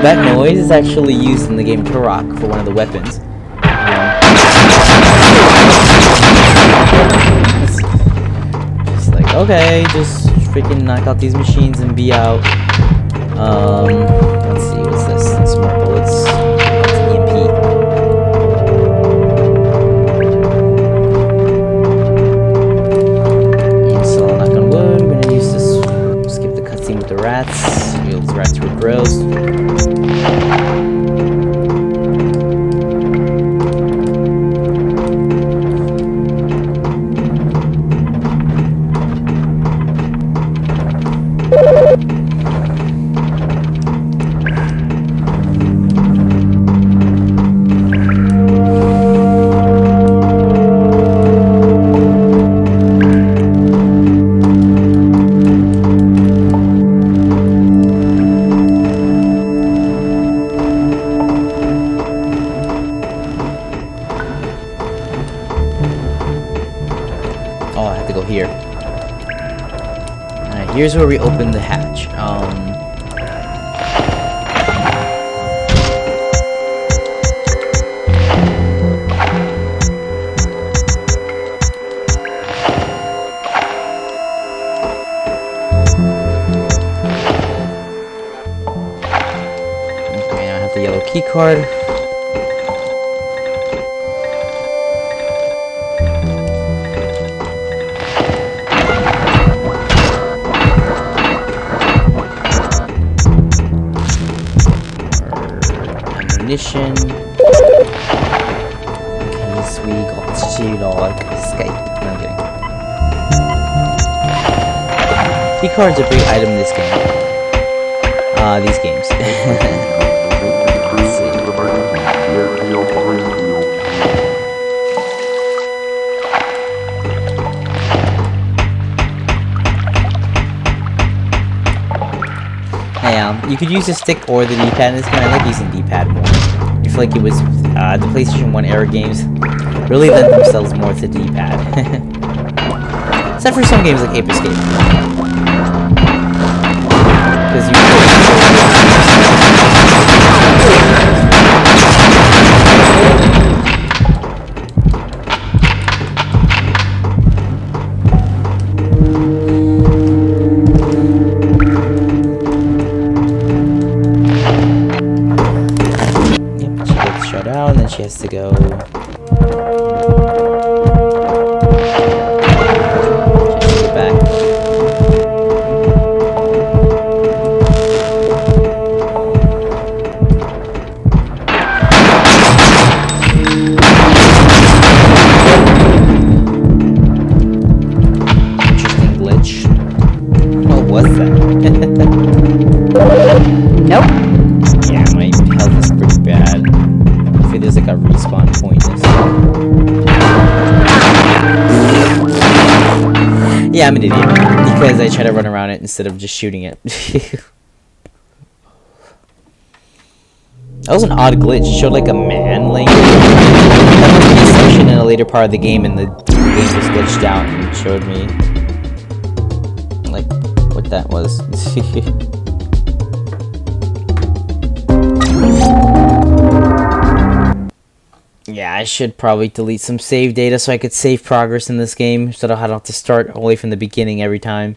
That noise is actually used in the game Turok for one of the weapons. Just like, okay, just freaking knock out these machines and be out. Let's see, what's this? Smart bullets. That's EMP. So, knock on wood, we're gonna use this. Skip the cutscene with the rats. Those rats were gross. Oh, I have to go here. Alright, here's where we open the hatch. Okay, I have the yellow key card. Ammunition. Okay, sweet. Like Skype. No, I'm kidding. Key cards are a big item in this game. These games. Let's see. Yeah, you could use the stick or the D-pad in this game. I like using D-pad more. I feel like it was the PlayStation 1 era games really lent themselves more to the D-pad. Except for some games like Ape Escape. Because you and then she has to go. She has to get back. Yeah, I'm an idiot because I try to run around it instead of just shooting it. That was an odd glitch. It showed like a man laying. That must be a section in a later part of the game, and the game was glitched out and showed me like what that was. Yeah, I should probably delete some save data so I could save progress in this game, so I don't have to start all the way from the beginning every time.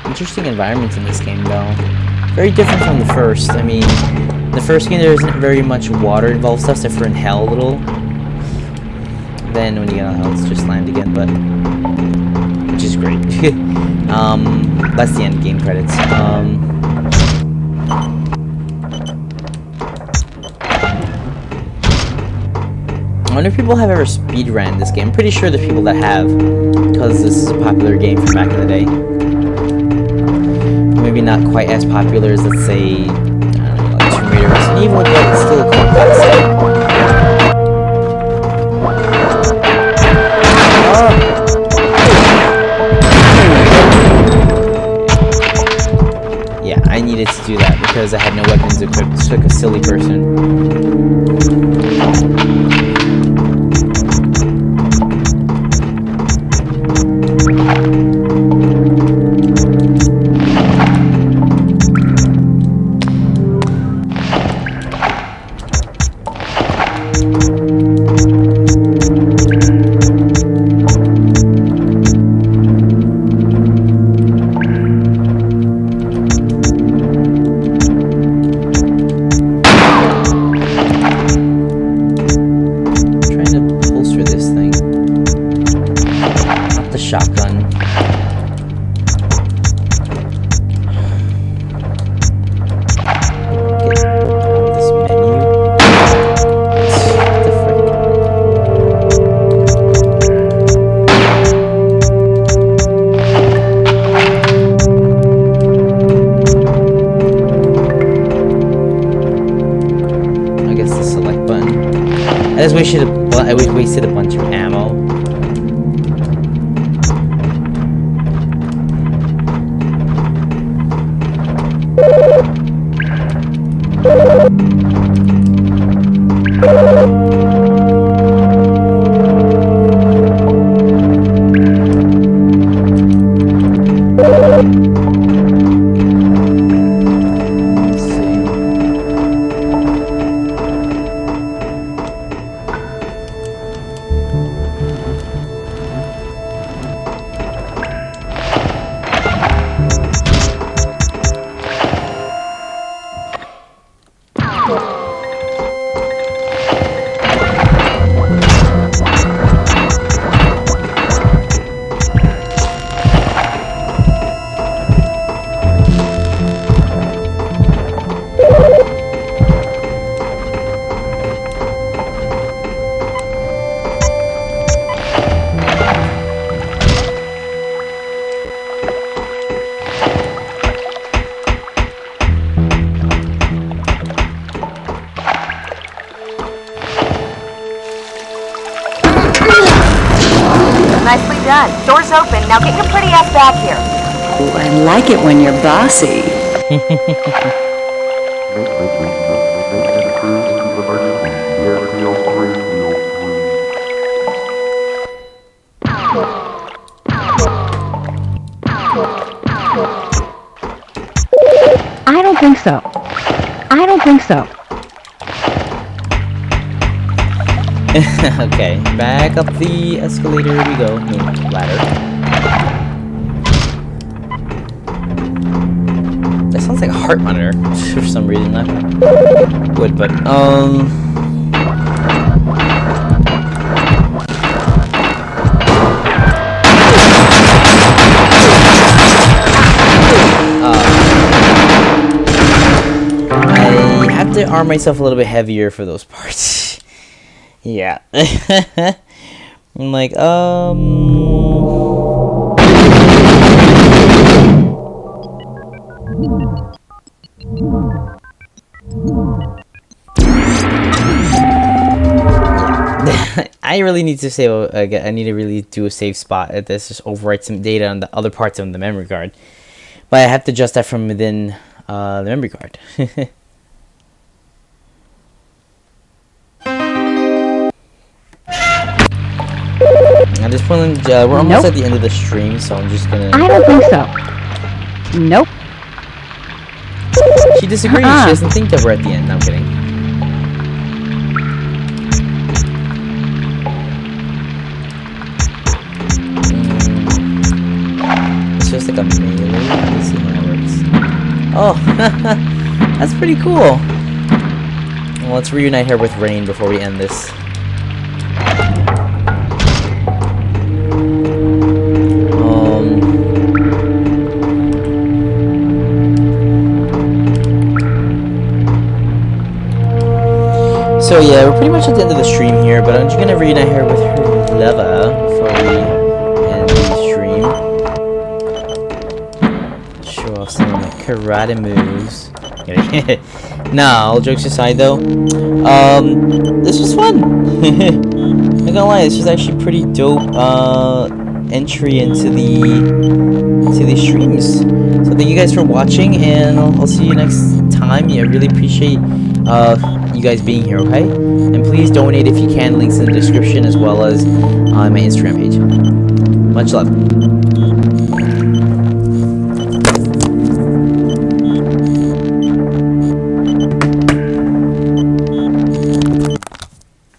Interesting environments in this game, though. Very different from the first. I mean, the first game there isn't very much water involved stuff, except for in hell a little. Then when you get on hell, it's just land again, but which is great. That's the end game credits. I wonder if people have ever speedrun this game. I'm pretty sure there's people that have, because this is a popular game from back in the day. Maybe not quite as popular as, let's say, I don't know, like Tomb Raider, Resident Evil, but it's still a cool concept. Yeah, I needed to do that because I had no weapons equipped. It's like a silly person. I wasted a bunch of ammo. Nicely done. Door's open. Now get your pretty ass back here. Ooh, I like it when you're bossy. I don't think so. I don't think so. Okay, back up the escalator we go. No, ladder. That sounds like a heart monitor for some reason. Not would, but I have to arm myself a little bit heavier for those parts. Yeah. I'm like, I really need to save. I need to really do a save spot at this. Just overwrite some data on the other parts of the memory card. But I have to adjust that from within the memory card. At this point, we're almost at the end of the stream, so I'm just gonna... I don't think so. Nope. She disagrees. She doesn't think that we're at the end. No, I'm kidding. It's just like a melee. Let's see how it works. Oh, that's pretty cool. Well, let's reunite her with Rain before we end this. So yeah, we're pretty much at the end of the stream here, but I'm just gonna reunite her with her lover before we end the stream. Show off some of my karate moves. Nah, all jokes aside though, this was fun. I'm not gonna lie, this was actually pretty dope entry into the streams. So thank you guys for watching, and I'll see you next time. Yeah, I really appreciate you guys being here, okay? And please donate if you can. Links in the description as well as on my Instagram page. Much love.